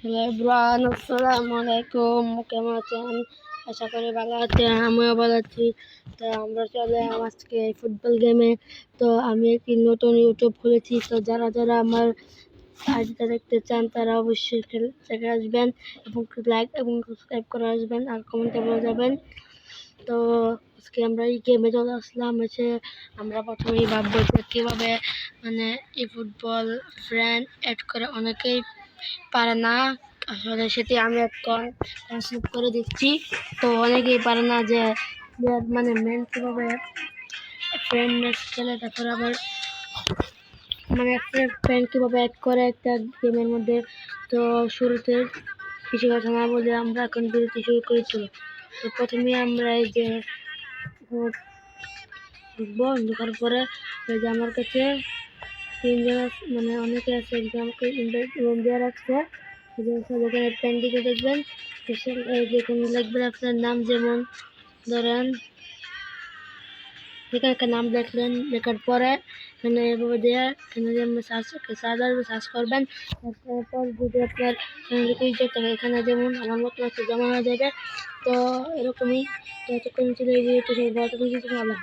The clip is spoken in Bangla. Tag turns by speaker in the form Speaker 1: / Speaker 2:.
Speaker 1: হ্যালো এভরিওয়ান, আসসালামু আলাইকুম। কেমন আছেন? আশা করি ভালো আছেন। আমিও ভালো আছি। তো আমরা চলে আজকে ফুটবল গেমে। তো আমি একটি নতুন ইউটিউব খুলেছি। তো যারা যারা আমার আইডিটা দেখতে চান তারা অবশ্যই দেখে আসবেন এবং লাইক এবং সাবস্ক্রাইব করে আসবেন আর কমেন্টে বলে যাবেন। তো আজকে আমরা এই গেমে চলে আসলাম। আমরা প্রথমেই ভাববো যে কীভাবে মানে এই ফুটবল ফ্রেন্ড অ্যাড করে অনেকেই পারে না। আসলে সেটি আমি এখন কনসেপ্ট করে দিচ্ছি। তো অনেকেই পারে না যে মানে মেন কীভাবে ফ্রেন্ড ম্যাচ খেলে, তারপর আবার মানে একটা ফ্রেন্ড কীভাবে অ্যাড করে একটা গেমের মধ্যে। তো শুরুতে কিছু কথা না বলে আমরা এখন বিরতি শুরু করেছিল। তো প্রথমে আমরা এই যে ঢুকবো, ঢোকার পরে এই যে আমার কাছে তিনজন মানে অনেকে আছে, একজন আমাকে রুম দিয়ে রাখছে। যেখানে পেন্ডিংয়ে দেখবেন এই যেখানে লিখবেন আপনার নাম, যেমন ধরেন যেখানে একটা নাম লিখলেন, লেখার পরে এখানে এভাবে দেওয়া এখানে সার্চ করবেন। তারপর যদি আপনার এখানে যেমন আমার মতো আছে জমা হয়ে যাবে। তো এরকমই। তো এতক্ষণ ছিল এই ভিডিওটি, ভালো